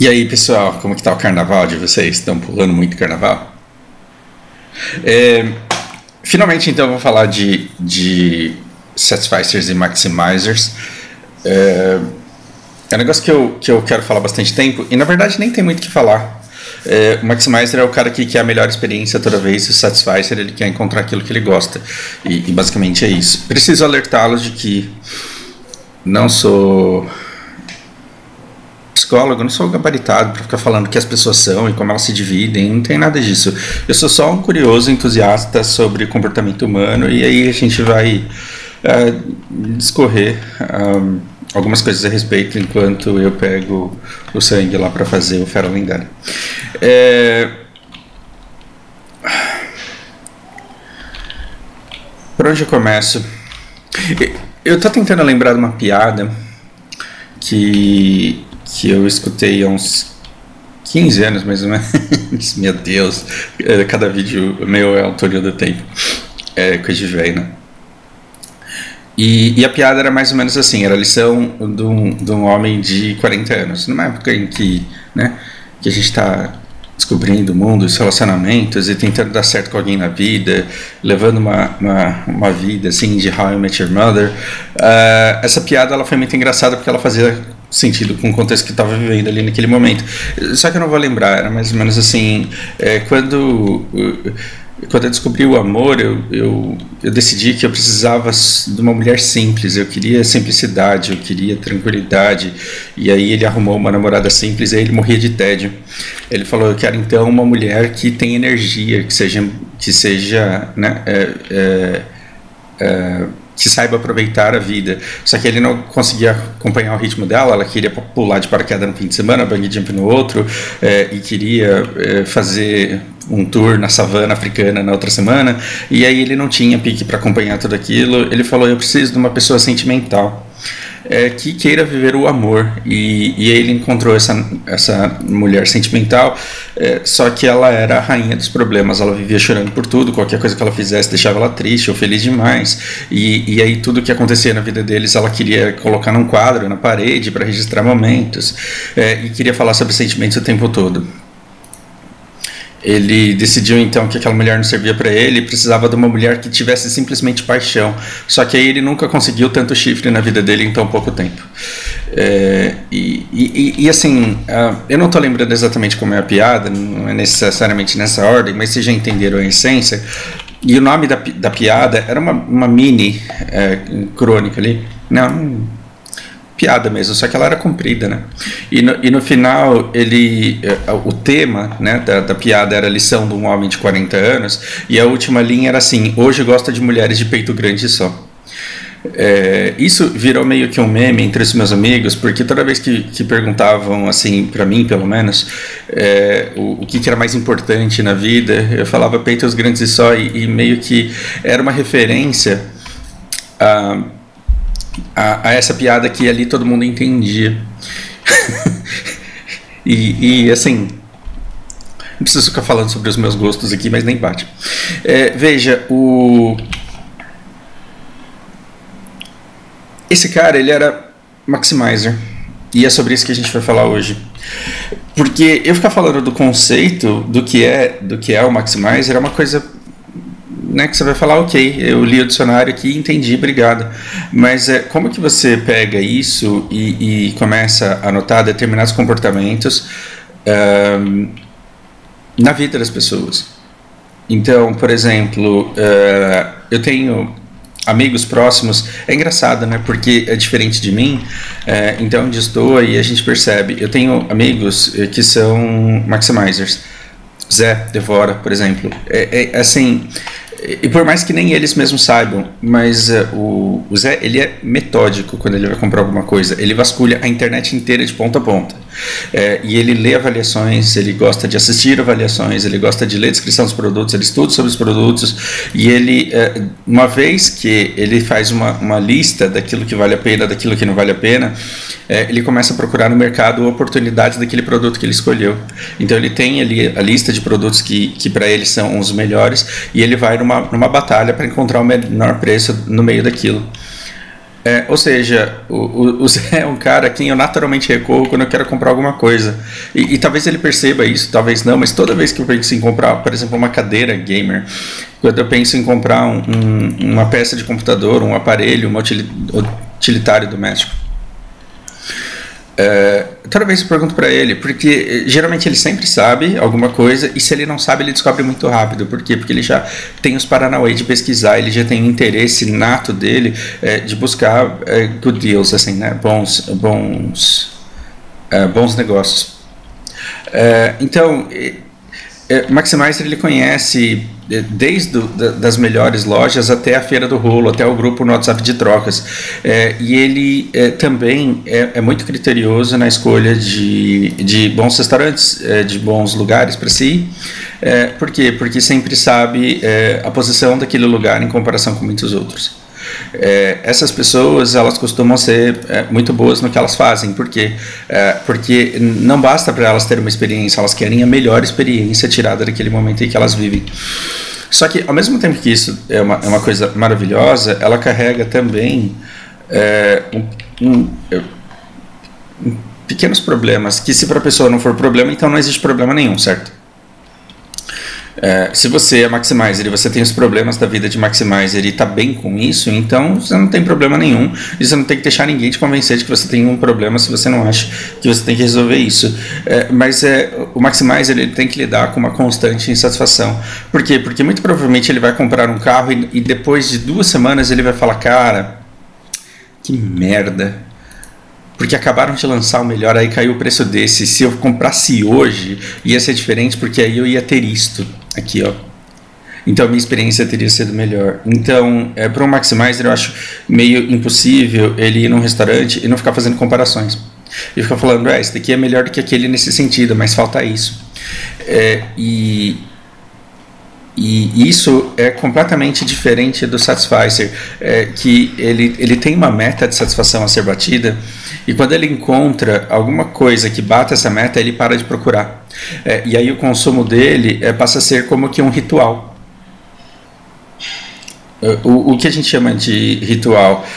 E aí, pessoal, como que tá o carnaval de vocês? Estão pulando muito carnaval? É, Finalmente, então, eu vou falar de Satisficers e Maximizers. É, É um negócio que eu quero falar bastante tempo, e na verdade nem tem muito o que falar. O Maximizer é o cara que quer a melhor experiência toda vez, e o Satisficer ele quer encontrar aquilo que ele gosta. E basicamente é isso. Preciso alertá-los de que não sou psicólogo, não sou gabaritado para ficar falando que as pessoas são e como elas se dividem, não tem nada disso. Eu sou só um curioso entusiasta sobre comportamento humano, e aí a gente vai discorrer algumas coisas a respeito enquanto eu pego o sangue lá para fazer o Fera Lendário. Por onde eu começo? Eu tô tentando lembrar de uma piada que eu escutei há uns 15 anos, mais ou menos. Meu Deus, cada vídeo meu é um túnel do tempo. É coisa de velho, né? E a piada era mais ou menos assim, era a lição de um homem de 40 anos, numa época em que, né, que a gente está descobrindo o mundo, os relacionamentos e tentando dar certo com alguém na vida, levando uma vida assim de How I Met Your Mother. Essa piada ela foi muito engraçada porque ela fazia sentido com o contexto que estava vivendo ali naquele momento. Só que eu não vou lembrar, era mais ou menos assim, quando eu descobri o amor, eu decidi que eu precisava de uma mulher simples, eu queria simplicidade, eu queria tranquilidade, e aí ele arrumou uma namorada simples, e aí ele morria de tédio. Ele falou, eu quero então uma mulher que tenha energia, que seja né, que saiba aproveitar a vida. Só que ele não conseguia acompanhar o ritmo dela, ela queria pular de paraquedas no fim de semana, bungee jump no outro, e queria fazer um tour na savana africana na outra semana, e aí ele não tinha pique para acompanhar tudo aquilo. Ele falou, eu preciso de uma pessoa sentimental, que queira viver o amor, e aí ele encontrou essa mulher sentimental, só que ela era a rainha dos problemas, ela vivia chorando por tudo, qualquer coisa que ela fizesse deixava ela triste ou feliz demais, e aí tudo que acontecia na vida deles ela queria colocar num quadro, na parede, para registrar momentos, e queria falar sobre sentimentos o tempo todo. Ele decidiu então que aquela mulher não servia para ele, precisava de uma mulher que tivesse simplesmente paixão. Só que aí ele nunca conseguiu tanto chifre na vida dele em tão pouco tempo. E assim, eu não estou lembrando exatamente como é a piada, não é necessariamente nessa ordem, mas vocês já entenderam a essência. E o nome da piada era uma mini crônica ali. Não, piada mesmo, só que ela era comprida, né? E no final, o tema, né, da piada era a lição de um homem de 40 anos, e a última linha era assim, hoje gosta de mulheres de peito grande só. Isso virou meio que um meme entre os meus amigos, porque toda vez que perguntavam, assim, pra mim pelo menos, o que era mais importante na vida, eu falava peitos grandes e só, e meio que era uma referência a essa piada que ali todo mundo entendia. e assim, não preciso ficar falando sobre os meus gostos aqui, mas nem bate. Veja, esse cara, ele era Maximizer, e é sobre isso que a gente vai falar hoje. Porque eu ficar falando do conceito do que é o Maximizer é uma coisa, né, que você vai falar, ok, eu li o dicionário aqui e entendi, obrigado. Mas como que você pega isso e começa a notar determinados comportamentos na vida das pessoas? Então, por exemplo, eu tenho amigos próximos, é engraçado, né, porque é diferente de mim, então onde estou e a gente percebe, eu tenho amigos que são Maximizers. Zé Devora, por exemplo, assim, e por mais que nem eles mesmos saibam, mas o Zé, ele é metódico quando ele vai comprar alguma coisa, ele vasculha a internet inteira de ponta a ponta, e ele lê avaliações, ele gosta de assistir avaliações, ele gosta de ler descrição dos produtos, ele estuda sobre os produtos, e ele, uma vez que ele faz uma lista daquilo que vale a pena, daquilo que não vale a pena, ele começa a procurar no mercado oportunidades daquele produto que ele escolheu. Então ele tem ali a lista de produtos que para ele são os melhores, e ele vai numa batalha para encontrar o menor preço no meio daquilo. Ou seja, o Zé é um cara a quem eu naturalmente recorro quando eu quero comprar alguma coisa. E talvez ele perceba isso, talvez não, mas toda vez que eu penso em comprar, por exemplo, uma cadeira gamer, quando eu penso em comprar uma peça de computador, um aparelho, um utilitário doméstico, toda vez eu pergunto para ele, porque geralmente ele sempre sabe alguma coisa, e se ele não sabe, ele descobre muito rápido. Por quê? Porque ele já tem os paranauê de pesquisar, ele já tem o interesse nato dele de buscar good deals, assim, né? Bons negócios. Então, Maximizer, ele conhece desde das melhores lojas até a Feira do Rolo, até o grupo no WhatsApp de trocas, e ele também é muito criterioso na escolha de bons restaurantes, de bons lugares para si. Por quê? Porque sempre sabe a posição daquele lugar em comparação com muitos outros. Essas pessoas, elas costumam ser muito boas no que elas fazem. Por quê? Porque não basta para elas terem uma experiência, elas querem a melhor experiência tirada daquele momento em que elas vivem. Só que, ao mesmo tempo que isso é uma coisa maravilhosa, ela carrega também pequenos problemas, que se para a pessoa não for problema, então não existe problema nenhum, certo? Se você é Maximizer e você tem os problemas da vida de Maximizer e está bem com isso, então você não tem problema nenhum, e você não tem que deixar ninguém te convencer de que você tem um problema se você não acha que você tem que resolver isso. Mas o Maximizer, ele tem que lidar com uma constante insatisfação. Por quê? Porque muito provavelmente ele vai comprar um carro e depois de 2 semanas ele vai falar: cara, que merda, porque acabaram de lançar o melhor, aí caiu o preço desse. Se eu comprasse hoje, ia ser diferente, porque aí eu ia ter isto aqui, ó. Então a minha experiência teria sido melhor. Então, para um Maximizer, eu acho meio impossível ele ir num restaurante e não ficar fazendo comparações. E ficar falando: esse daqui é melhor do que aquele nesse sentido, mas falta isso. E isso é completamente diferente do Satisficer, que ele tem uma meta de satisfação a ser batida, e quando ele encontra alguma coisa que bata essa meta, ele para de procurar. E aí o consumo dele passa a ser como que um ritual. O que a gente chama de ritual,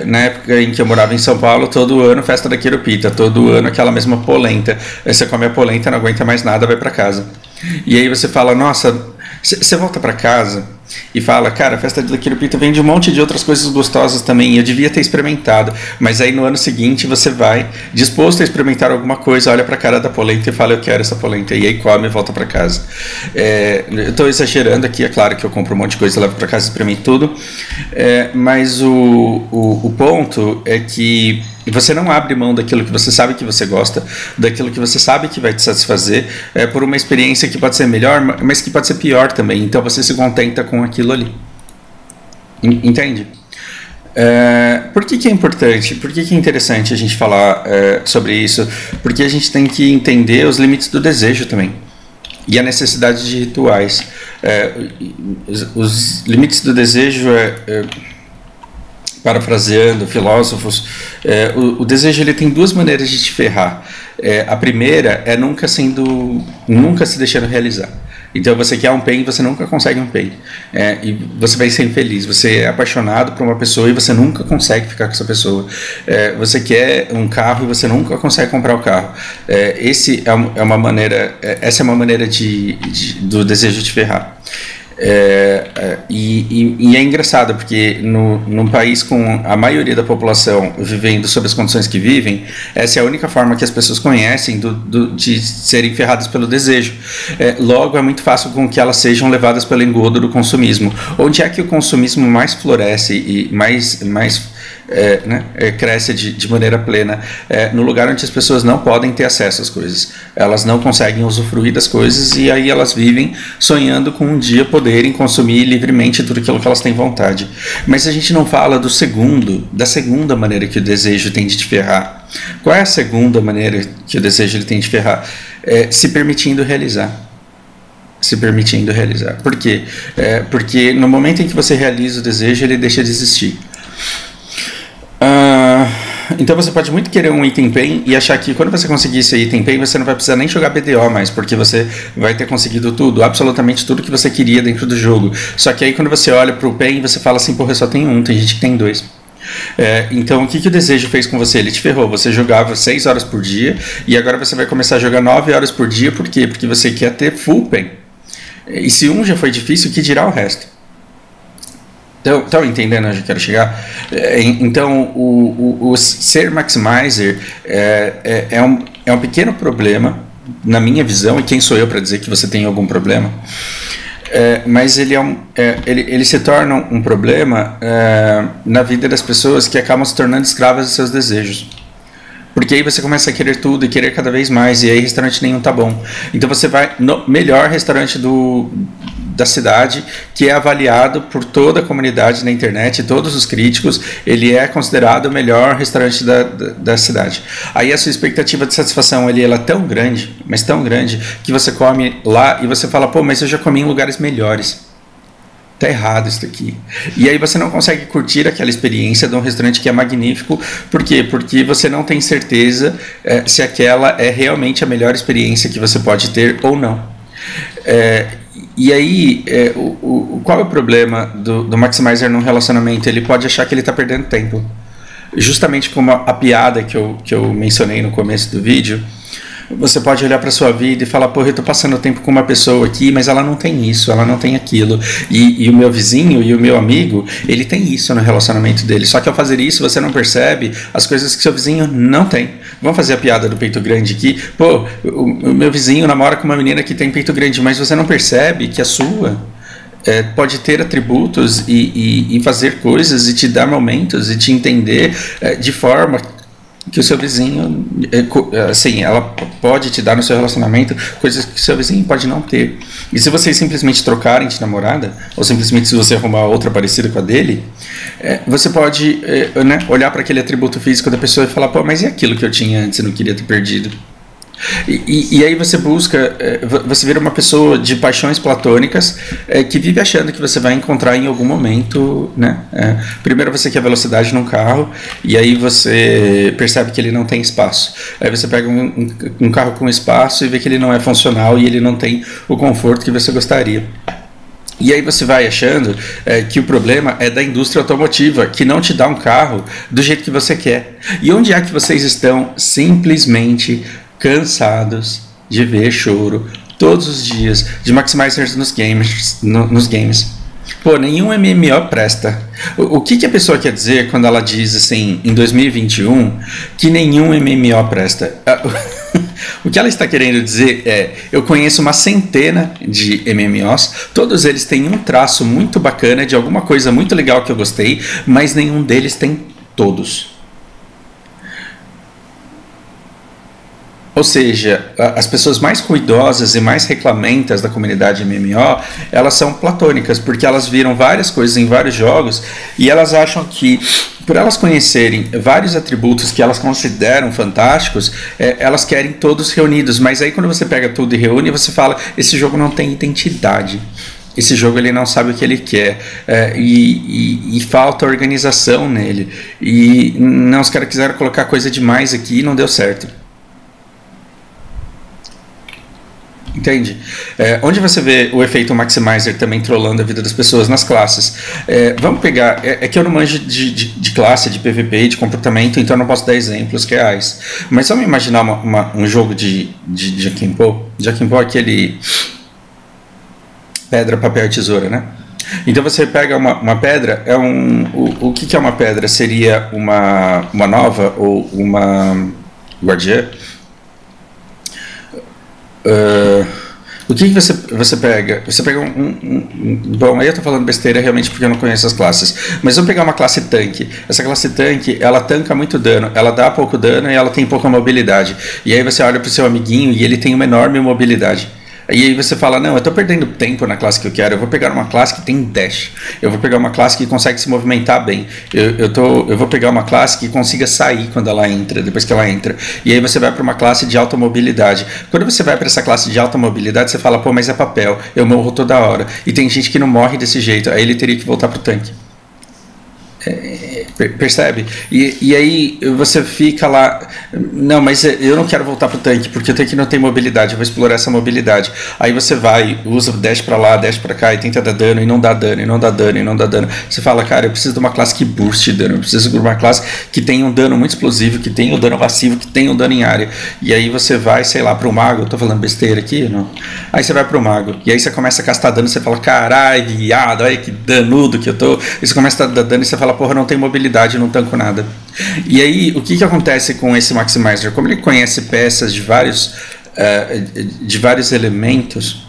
na época em que eu morava em São Paulo, todo ano festa da Queropita, todo ano aquela mesma polenta. Aí você come a polenta, não aguenta mais nada, vai para casa. E aí você fala: nossa, você volta para casa e fala: cara, a festa da Queropita vem de um monte de outras coisas gostosas também, eu devia ter experimentado. Mas aí no ano seguinte você vai disposto a experimentar alguma coisa, olha para a cara da polenta e fala: eu quero essa polenta, e aí come e volta para casa. Eu estou exagerando aqui, é claro que eu compro um monte de coisa, levo para casa e experimento tudo, mas o ponto é que você não abre mão daquilo que você sabe que você gosta, daquilo que você sabe que vai te satisfazer, por uma experiência que pode ser melhor, mas que pode ser pior também. Então você se contenta com aquilo ali. Entende? Por que é importante? Por que é interessante a gente falar sobre isso? Porque a gente tem que entender os limites do desejo também. E a necessidade de rituais. Os limites do desejo parafraseando filósofos, o desejo, ele tem 2 maneiras de te ferrar. A primeira é nunca se deixando realizar. Então você quer um pen e você nunca consegue um pen, e você vai ser infeliz. Você é apaixonado por uma pessoa e você nunca consegue ficar com essa pessoa. Você quer um carro e você nunca consegue comprar o carro. Essa é uma maneira do desejo te ferrar. E é engraçado porque num país com a maioria da população vivendo sob as condições que vivem, essa é a única forma que as pessoas conhecem de serem ferradas pelo desejo. Logo, é muito fácil com que elas sejam levadas pelo engodo do consumismo. Onde é que o consumismo mais floresce e mais cresce de maneira plena? No lugar onde as pessoas não podem ter acesso às coisas, elas não conseguem usufruir das coisas, e aí elas vivem sonhando com um dia poderem consumir livremente tudo aquilo que elas têm vontade. Mas a gente não fala da segunda maneira que o desejo tem de te ferrar. Qual é a segunda maneira que o desejo ele tem de ferrar? Se permitindo realizar. Por quê? Porque no momento em que você realiza o desejo, ele deixa de existir. Então você pode muito querer um item pen e achar que quando você conseguir esse item pen, você não vai precisar nem jogar BDO mais, porque você vai ter conseguido tudo, absolutamente tudo que você queria dentro do jogo. Só que aí quando você olha pro pen, você fala assim: porra, eu só tenho um, tem gente que tem 2. Então, o que o desejo fez com você? Ele te ferrou. Você jogava 6 horas por dia e agora você vai começar a jogar 9 horas por dia. Por quê? Porque você quer ter full pen. E se um já foi difícil, o que dirá o resto? Estão entendendo onde eu quero chegar? Então, o ser maximizer é um pequeno problema, na minha visão, e quem sou eu para dizer que você tem algum problema? Mas ele se torna um problema na vida das pessoas que acabam se tornando escravas de seus desejos. Porque aí você começa a querer tudo e querer cada vez mais, e aí restaurante nenhum tá bom. Então você vai no melhor restaurante da cidade, que é avaliado por toda a comunidade na internet, todos os críticos, ele é considerado o melhor restaurante da cidade. Aí a sua expectativa de satisfação ela é tão grande, mas tão grande, que você come lá e você fala, pô, mas eu já comi em lugares melhores. Tá errado isso aqui. E aí você não consegue curtir aquela experiência de um restaurante que é magnífico. Por quê? Porque você não tem certeza se aquela é realmente a melhor experiência que você pode ter ou não. E aí, qual é o problema do maximizer num relacionamento? Ele pode achar que ele está perdendo tempo. Justamente como a piada que eu mencionei no começo do vídeo, você pode olhar para sua vida e falar, porra, eu estou passando tempo com uma pessoa aqui, mas ela não tem isso, ela não tem aquilo. E o meu vizinho e o meu amigo, ele tem isso no relacionamento dele. Só que ao fazer isso, você não percebe as coisas que seu vizinho não tem. Vamos fazer a piada do peito grande aqui. Pô, o meu vizinho namora com uma menina que tem peito grande, mas você não percebe que a sua pode ter atributos e fazer coisas e te dar momentos e te entender de forma que o seu vizinho, assim, ela pode te dar no seu relacionamento coisas que o seu vizinho pode não ter. E se vocês simplesmente trocarem de namorada, ou simplesmente se você arrumar outra parecida com a dele, você pode olhar para aquele atributo físico da pessoa e falar, pô, mas e aquilo que eu tinha antes e não queria ter perdido? E aí você busca, você vira uma pessoa de paixões platônicas que vive achando que você vai encontrar em algum momento, né? Primeiro você quer velocidade num carro e aí você percebe que ele não tem espaço. Aí você pega um carro com espaço e vê que ele não é funcional e ele não tem o conforto que você gostaria. E aí você vai achando que o problema é da indústria automotiva, que não te dá um carro do jeito que você quer. E onde é que vocês estão simplesmente cansados de ver choro todos os dias de maximizers nos games? Pô, nenhum MMO presta. O que a pessoa quer dizer quando ela diz assim, em 2021, que nenhum MMO presta? O que ela está querendo dizer eu conheço uma centena de MMOs, todos eles têm um traço muito bacana de alguma coisa muito legal que eu gostei, mas nenhum deles tem todos. Ou seja, as pessoas mais ruidosas e mais reclamentas da comunidade MMO, elas são platônicas, porque elas viram várias coisas em vários jogos e elas acham que, por elas conhecerem vários atributos que elas consideram fantásticos, elas querem todos reunidos. Mas aí quando você pega tudo e reúne, você fala, esse jogo não tem identidade. Esse jogo ele não sabe o que ele quer e falta organização nele. E não, os caras quiseram colocar coisa demais aqui e não deu certo. Entende? Onde você vê o efeito maximizer também trollando a vida das pessoas? Nas classes. Vamos pegar... que eu não manjo de classe, de PVP, de comportamento, então eu não posso dar exemplos reais. Mas vamos imaginar um jogo de Jaquimpo. Jaquimpo é aquele... pedra, papel e tesoura, né? Então você pega uma pedra, o que é uma pedra? Seria uma nova ou uma guardiã? O que você pega? Você pega bom, aí eu tô falando besteira realmente porque eu não conheço as classes. Mas vamos pegar uma classe tanque. Essa classe tanque, ela tanca muito dano, ela dá pouco dano e ela tem pouca mobilidade. E aí você olha pro seu amiguinho e ele tem uma enorme mobilidade. E aí você fala, não, eu estou perdendo tempo na classe que eu quero, eu vou pegar uma classe que tem dash, eu vou pegar uma classe que consegue se movimentar bem, eu vou pegar uma classe que consiga sair quando ela entra, depois que ela entra. E aí você vai para uma classe de alta mobilidade. Quando você vai para essa classe de alta mobilidade, você fala, pô, mas é papel, eu morro toda hora. E tem gente que não morre desse jeito, aí ele teria que voltar pro tanque. Percebe? E aí você fica lá, não, mas eu não quero voltar pro tanque, porque o tanque não tem mobilidade, eu vou explorar essa mobilidade. Aí você vai, usa, dash pra lá, dash pra cá, e tenta dar dano, e não dá dano, e não dá dano, e não dá dano. Você fala, cara, eu preciso de uma classe que burst dano, eu preciso de uma classe que tenha um dano muito explosivo, que tenha um dano passivo, que tenha um dano em área. E aí você vai, sei lá, pro mago, eu tô falando besteira aqui, não? Aí você vai pro mago, e aí você começa a castar dano, você fala, carai, viado, olha que danudo que eu tô. E você começa a dar dano, e você fala, porra, não tem mobilidade, não tanco nada. E aí, o que acontece com esse Maximizer? Como ele conhece peças de vários elementos,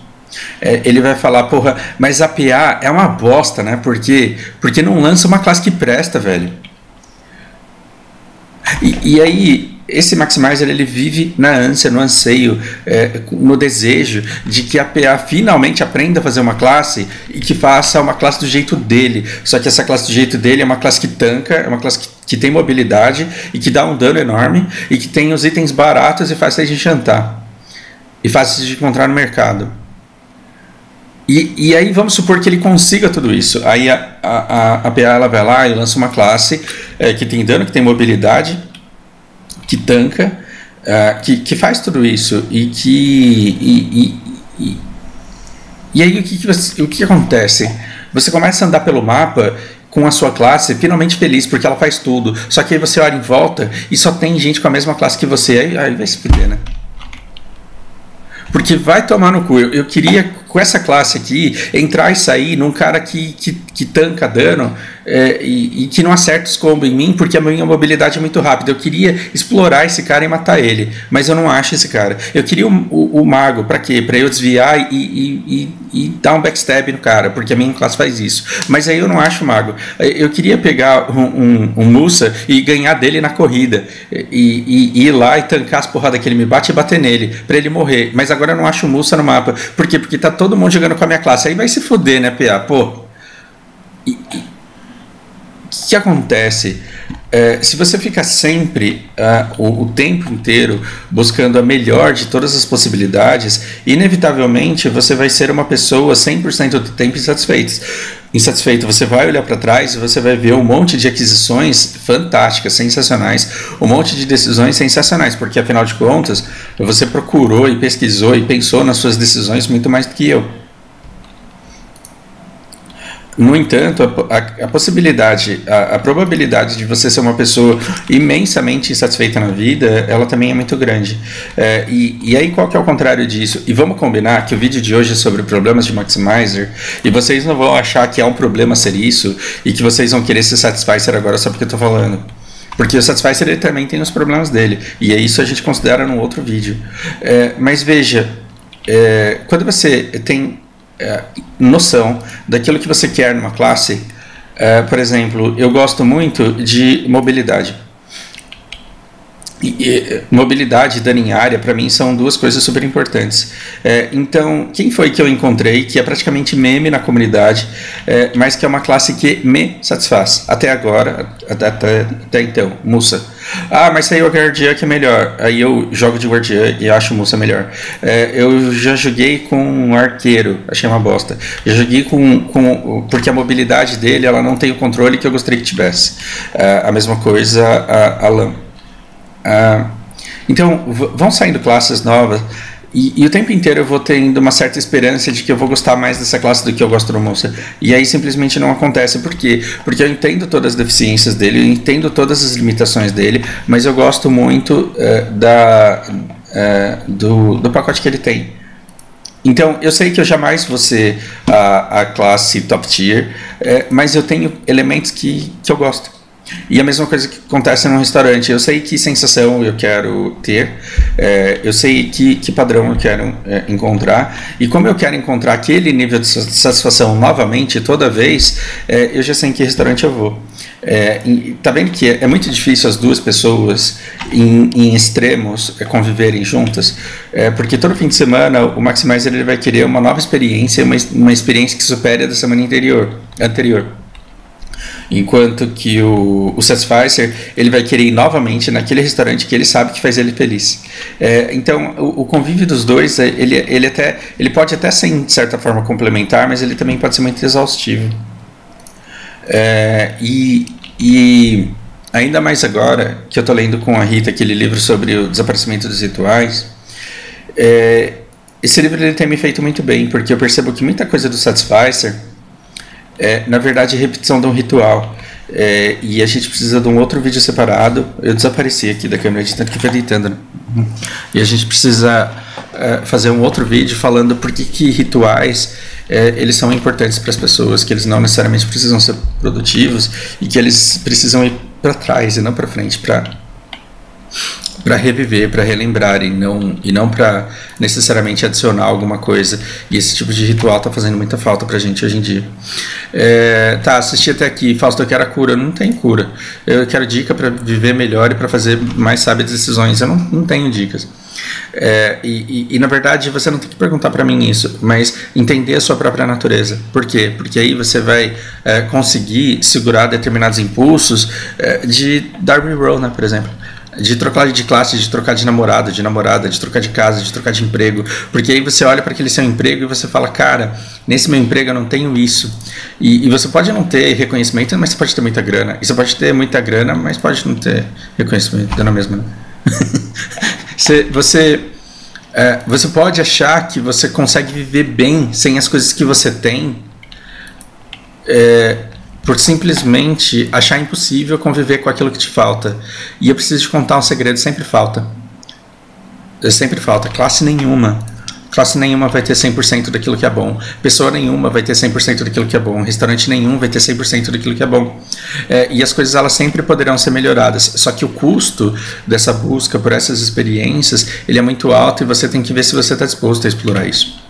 ele vai falar, porra, mas a PA é uma bosta, né? Porque não lança uma classe que presta, velho. E aí, esse Maximizer, ele vive na ânsia, no anseio, no desejo de que a PA finalmente aprenda a fazer uma classe e que faça uma classe do jeito dele. Só que essa classe do jeito dele é uma classe que tanca, é uma classe que tem mobilidade e que dá um dano enorme e que tem os itens baratos e fáceis de enchantar e fáceis de encontrar no mercado. E aí vamos supor que ele consiga tudo isso. Aí a PA ela vai lá e lança uma classe que tem dano, que tem mobilidade, que tanca, que faz tudo isso e aí o que acontece? Você começa a andar pelo mapa com a sua classe finalmente feliz, porque ela faz tudo, só que aí você olha em volta e só tem gente com a mesma classe que você, aí vai se fuder, né? Porque vai tomar no cu. Eu queria, com essa classe aqui, entrar e sair num cara que tanca dano e que não acerta os combos em mim, porque a minha mobilidade é muito rápida. Eu queria explorar esse cara e matar ele, mas eu não acho esse cara. Eu queria o mago, pra quê? Pra eu desviar e dar um backstab no cara, porque a minha classe faz isso. Mas aí eu não acho o mago. Eu queria pegar um Musa e ganhar dele na corrida, e ir lá e tancar as porradas que ele me bate e bater nele, pra ele morrer. Mas agora eu não acho o Musa no mapa. Por quê? Porque tá todo mundo jogando com a minha classe. Aí vai se fuder, né, PA? Pô. O que acontece? Se você fica sempre o tempo inteiro buscando a melhor de todas as possibilidades, inevitavelmente você vai ser uma pessoa 100% do tempo insatisfeito. Você vai olhar para trás e você vai ver um monte de aquisições fantásticas, sensacionais, um monte de decisões sensacionais, porque afinal de contas você procurou e pesquisou e pensou nas suas decisões muito mais do que eu. No entanto, a possibilidade, a probabilidade de você ser uma pessoa imensamente insatisfeita na vida, ela também é muito grande. E aí qual que é o contrário disso? E vamos combinar que o vídeo de hoje é sobre problemas de Maximizer, e vocês não vão achar que é um problema ser isso, e que vocês vão querer ser Satisficer agora só porque eu estou falando. Porque o Satisficer ele também tem os problemas dele, e é isso a gente considera num outro vídeo. Mas veja, quando você tem noção daquilo que você quer numa classe, por exemplo, eu gosto muito de mobilidade. Mobilidade e dano em área, para mim, são duas coisas super importantes. Então, quem foi que eu encontrei que é praticamente meme na comunidade, mas que é uma classe que me satisfaz? Até agora, até então, Musa. Ah, mas aí o Guardiã que é melhor. Aí eu jogo de Guardiã e acho o Musa melhor. Eu já joguei com um arqueiro, achei uma bosta. Eu joguei porque a mobilidade dele, ela não tem o controle que eu gostaria que tivesse. A mesma coisa a Lam. Então vão saindo classes novas e o tempo inteiro eu vou tendo uma certa esperança de que eu vou gostar mais dessa classe do que eu gosto do Monster, e aí simplesmente não acontece. Por quê? Porque eu entendo todas as deficiências dele, eu entendo todas as limitações dele, mas eu gosto muito do pacote que ele tem. Então eu sei que eu jamais vou ser a classe top tier, mas eu tenho elementos que eu gosto. E a mesma coisa que acontece num restaurante. Eu sei que sensação eu quero ter, eu sei que padrão eu quero encontrar, e como eu quero encontrar aquele nível de satisfação novamente toda vez, eu já sei em que restaurante eu vou. Tá vendo que é muito difícil as duas pessoas em extremos conviverem juntas, porque todo fim de semana o Maximizer ele vai querer uma nova experiência, uma experiência que supere a da semana anterior. Enquanto que o Satisficer ele vai querer ir novamente naquele restaurante que ele sabe que faz ele feliz. Então o convívio dos dois ele pode até ser de certa forma complementar, mas ele também pode ser muito exaustivo. E E ainda mais agora que eu estou lendo com a Rita aquele livro sobre o desaparecimento dos rituais, esse livro ele tem me feito muito bem, porque eu percebo que muita coisa do Satisficer na verdade, repetição de um ritual. E a gente precisa de um outro vídeo separado. Eu desapareci aqui da câmera de tanto que foi deitando, né? E a gente precisa fazer um outro vídeo falando por que rituais eles são importantes para as pessoas, que eles não necessariamente precisam ser produtivos e que eles precisam ir para trás e não para frente, para reviver, para relembrar e não para necessariamente adicionar alguma coisa. E esse tipo de ritual está fazendo muita falta para a gente hoje em dia. Tá, assisti até aqui. Fausto, eu quero a cura. Não tem cura. Eu quero dica para viver melhor e para fazer mais sábias decisões. Eu não tenho dicas. E na verdade você não tem que perguntar para mim isso, mas entender a sua própria natureza. Por quê? Porque aí você vai conseguir segurar determinados impulsos de Darby Rowe, né, por exemplo. De trocar de classe, de trocar de namorado, de namorada, de trocar de casa, de trocar de emprego. Porque aí você olha para aquele seu emprego e você fala, cara, nesse meu emprego eu não tenho isso. E você pode não ter reconhecimento, mas você pode ter muita grana. E você pode ter muita grana, mas pode não ter reconhecimento, dando a mesma. Você pode achar que você consegue viver bem sem as coisas que você tem, por simplesmente achar impossível conviver com aquilo que te falta. E eu preciso te contar um segredo: sempre falta. Sempre falta. Classe nenhuma vai ter 100% daquilo que é bom. Pessoa nenhuma vai ter 100% daquilo que é bom. Restaurante nenhum vai ter 100% daquilo que é bom. E as coisas elas sempre poderão ser melhoradas. Só que o custo dessa busca por essas experiências ele é muito alto e você tem que ver se você está disposto a explorar isso.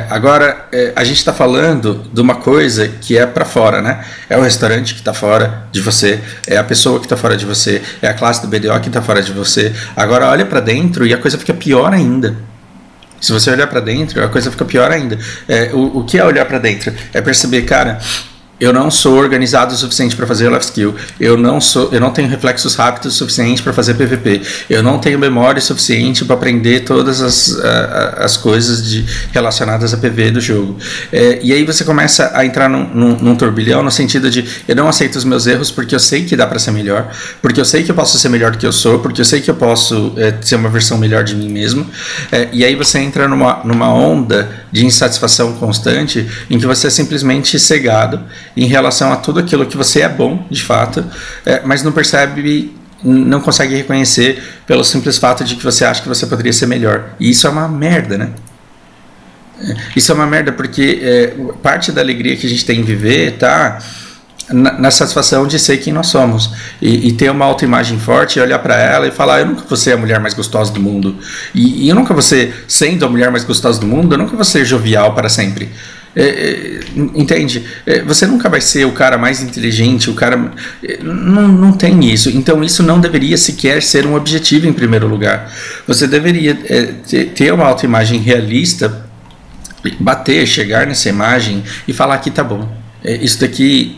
Agora, a gente está falando de uma coisa que é para fora, né? É o restaurante que está fora de você, é a pessoa que está fora de você, é a classe do BDO que está fora de você. Agora olha para dentro e a coisa fica pior ainda. Se você olhar para dentro, a coisa fica pior ainda. O que é olhar para dentro? É perceber, cara, eu não sou organizado o suficiente para fazer life skill. Eu não tenho reflexos rápidos o suficiente para fazer PVP. Eu não tenho memória suficiente para aprender todas as coisas relacionadas a PV do jogo. E aí você começa a entrar num turbilhão no sentido de eu não aceito os meus erros porque eu sei que dá para ser melhor, porque eu sei que eu posso ser melhor do que eu sou, porque eu sei que eu posso ser uma versão melhor de mim mesmo. E aí você entra numa onda de insatisfação constante em que você é simplesmente cegado em relação a tudo aquilo que você é bom, de fato, mas não percebe, não consegue reconhecer pelo simples fato de que você acha que você poderia ser melhor. E isso é uma merda, né? Isso é uma merda porque parte da alegria que a gente tem em viver tá na satisfação de ser quem nós somos e ter uma autoimagem forte e olhar para ela e falar, eu nunca vou ser a mulher mais gostosa do mundo e eu nunca vou ser, sendo a mulher mais gostosa do mundo, eu nunca vou ser jovial para sempre. Entende? Você nunca vai ser o cara mais inteligente, o cara não tem isso. Então isso não deveria sequer ser um objetivo em primeiro lugar. Você deveria ter uma autoimagem realista, chegar nessa imagem e falar que tá bom, isso daqui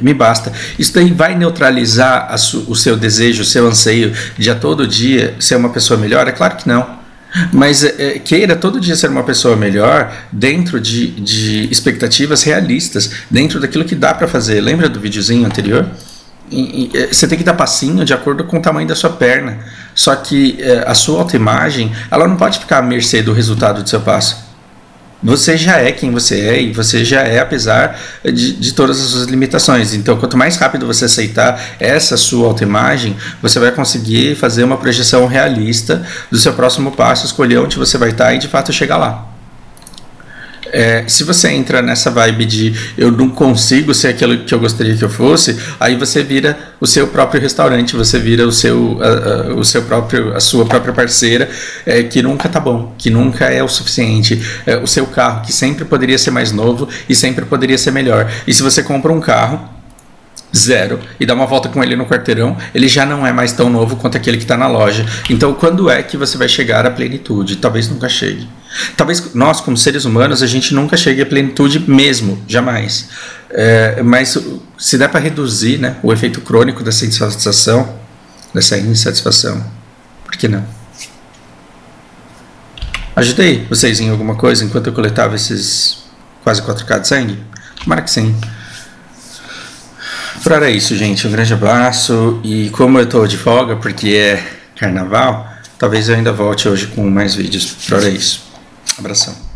me basta. Isso daí vai neutralizar o seu desejo, o seu anseio de a todo dia ser uma pessoa melhor? É claro que não. Mas queira todo dia ser uma pessoa melhor dentro de expectativas realistas, dentro daquilo que dá para fazer. Lembra do videozinho anterior? Você tem que dar passinho de acordo com o tamanho da sua perna. Só que a sua autoimagem ela não pode ficar à mercê do resultado do seu passo. Você já é quem você é e você já é apesar de todas as suas limitações. Então, quanto mais rápido você aceitar essa sua autoimagem, você vai conseguir fazer uma projeção realista do seu próximo passo, escolher onde você vai estar e de fato chegar lá. Se você entra nessa vibe de eu não consigo ser aquilo que eu gostaria que eu fosse, aí você vira o seu próprio restaurante, você vira a sua própria parceira, que nunca tá bom, que nunca é o suficiente, o seu carro que sempre poderia ser mais novo e sempre poderia ser melhor. E se você compra um carro zero e dá uma volta com ele no quarteirão, ele já não é mais tão novo quanto aquele que está na loja. Então quando é que você vai chegar à plenitude? Talvez nunca chegue. Talvez nós como seres humanos a gente nunca chegue à plenitude mesmo, jamais. Mas se der para reduzir, né, o efeito crônico dessa insatisfação, por que não? Ajudei vocês em alguma coisa enquanto eu coletava esses quase 4K de sangue? Tomara que sim. Por hora é isso, gente. Um grande abraço. E como eu tô de folga, porque é carnaval, talvez eu ainda volte hoje com mais vídeos. Por hora é isso. Abração.